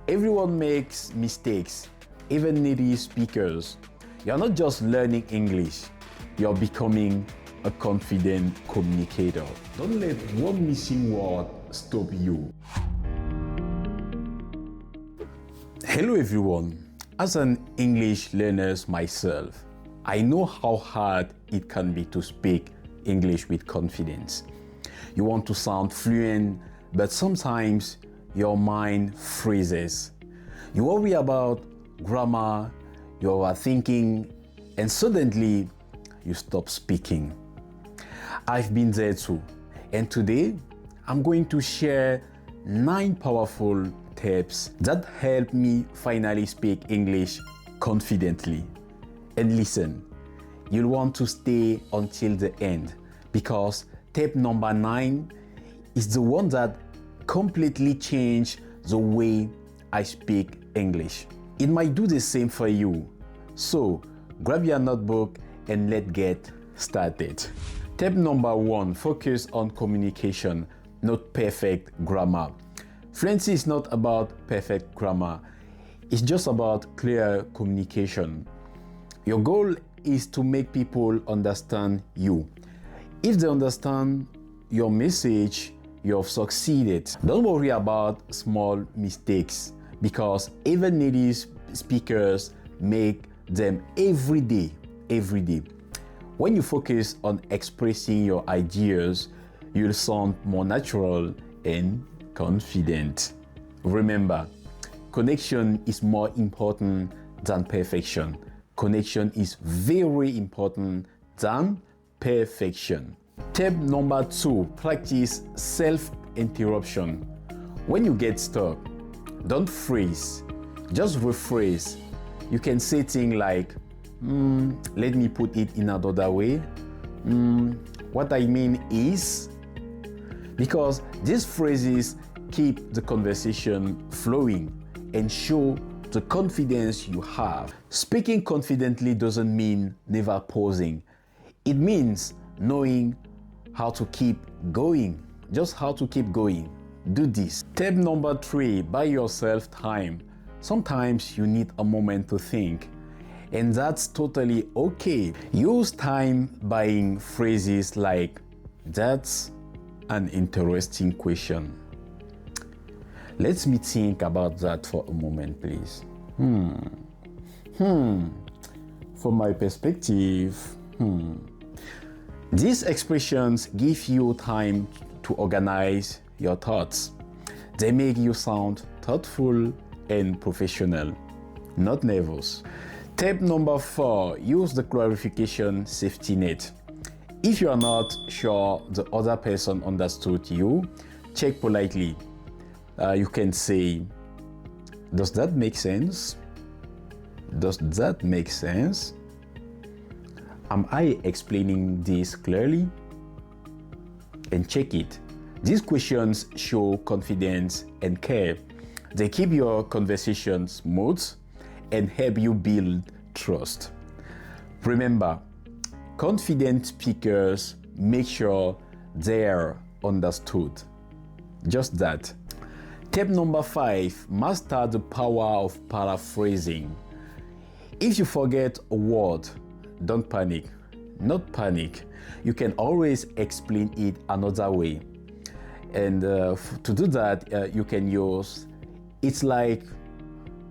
Everyone makes mistakes, even native speakers. You're not just learning English, you're becoming a confident communicator. Don't let one missing word stop you. Hello everyone. As an English learner myself, I know how hard it can be to speak English with confidence. You want to sound fluent, but sometimes your mind freezes. You worry about grammar, you are thinking, and suddenly you stop speaking. I've been there too, and today I'm going to share 9 powerful tips that help me finally speak English confidently. And listen, you'll want to stay until the end because tip number 9 is the one that completely changed the way I speak English. It might do the same for you. So grab your notebook and let's get started. Tip number 1, focus on communication, not perfect grammar. Fluency is not about perfect grammar. It's just about clear communication. Your goal is to make people understand you. If they understand your message, you've succeeded. Don't worry about small mistakes because even native speakers make them every day. When you focus on expressing your ideas, you'll sound more natural and confident. Remember, connection is more important than perfection. Connection is very important than perfection. Tip number 2, practice self-interruption. When you get stuck, don't freeze, just rephrase. You can say things like, let me put it in another way. What I mean is, because these phrases keep the conversation flowing and show the confidence you have. Speaking confidently doesn't mean never pausing. It means knowing how to keep going. Just how to keep going. Do this. Tip number 3, buy yourself time. Sometimes you need a moment to think, and that's totally okay. Use time buying phrases like, that's an interesting question. Let me think about that for a moment, please. From my perspective, These expressions give you time to organize your thoughts. They make you sound thoughtful and professional, not nervous. Tip number 4, use the clarification safety net. If you are not sure the other person understood you, check politely. You can say, does that make sense? Does that make sense? Am I explaining this clearly? And check it. These questions show confidence and care. They keep your conversation smooth and help you build trust. Remember, confident speakers make sure they're understood. Just that. Tip number 5, master the power of paraphrasing. If you forget a word, don't panic. Not panic. You can always explain it another way. And to do that, you can use, it's like,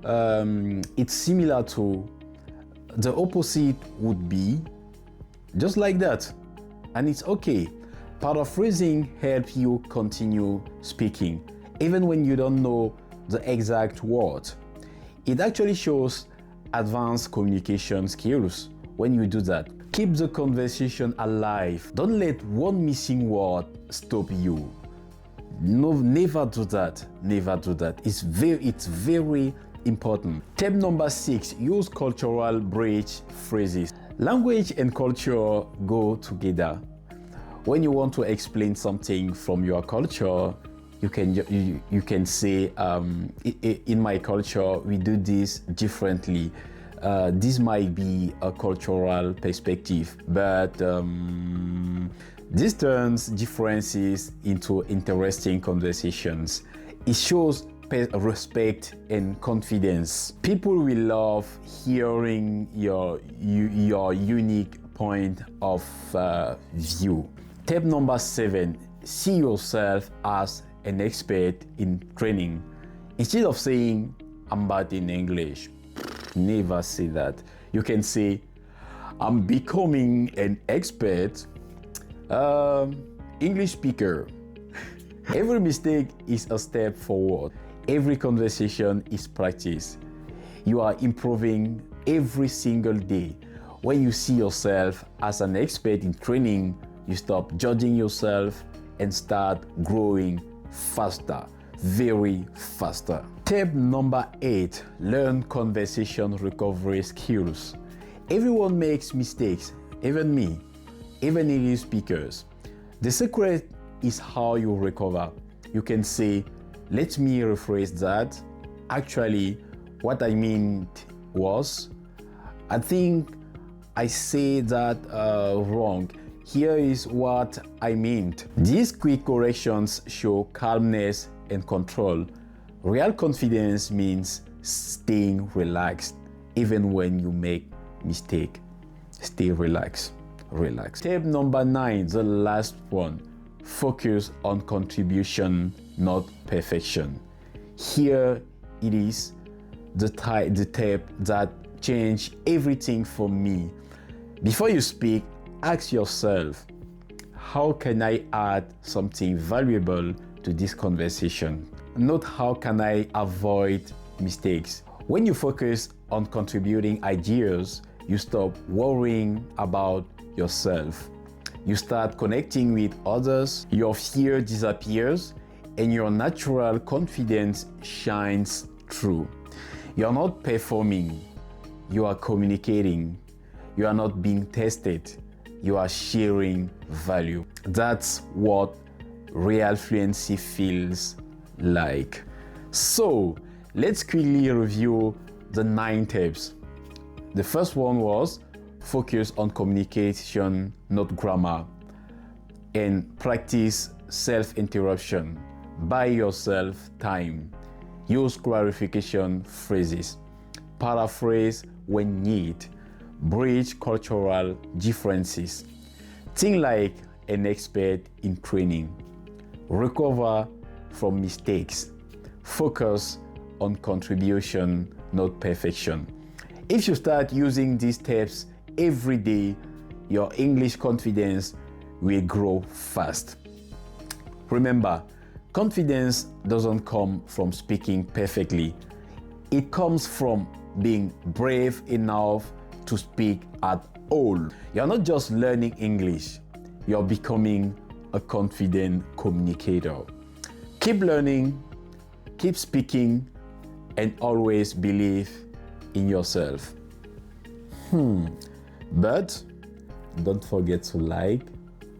it's similar to, the opposite would be just like that. And it's okay. Paraphrasing helps you continue speaking, even when you don't know the exact word. It actually shows advanced communication skills when you do that. Keep the conversation alive. Don't let one missing word stop you. No, never do that. Never do that. It's very important. Tip number 6, use cultural bridge phrases. Language and culture go together. When you want to explain something from your culture, you can say, in my culture, we do this differently. This might be a cultural perspective, but this turns differences into interesting conversations. It shows respect and confidence. People will love hearing your unique point of view. Tip number 7, see yourself as an expert in training. Instead of saying, I'm bad in English, never say that. You can say, I'm becoming an expert English speaker. Every mistake is a step forward. Every conversation is practice. You are improving every single day. When you see yourself as an expert in training, you stop judging yourself and start growing faster, very faster. Tip number 8, learn conversation recovery skills. Everyone makes mistakes, even me, even English speakers. The secret is how you recover. You can say, let me rephrase that. Actually, what I meant was, I think I said that wrong. Here is what I meant. These quick corrections show calmness and control. Real confidence means staying relaxed even when you make mistake. Stay relaxed. Relax. Tip number 9, the last one. Focus on contribution, not perfection. Here it is, the tip that changed everything for me. Before you speak, ask yourself, how can I add something valuable to this conversation? Not how can I avoid mistakes. When you focus on contributing ideas, you stop worrying about yourself. You start connecting with others, your fear disappears, and your natural confidence shines through. You are not performing, you are communicating. You are not being tested, you are sharing value. That's what real fluency feels like. So let's quickly review the 9 tips. The first one was focus on communication, not grammar, and practice self-interruption. Buy yourself time. Use clarification phrases. Paraphrase when needed. Bridge cultural differences. Think like an expert in training. Recover from mistakes. Focus on contribution, not perfection. If you start using these tips every day, your English confidence will grow fast. Remember, confidence doesn't come from speaking perfectly. It comes from being brave enough to speak at all. You're not just learning English, you're becoming a confident communicator. Keep learning, keep speaking, and always believe in yourself. But don't forget to like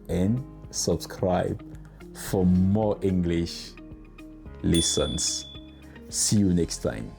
and subscribe for more English lessons. See you next time.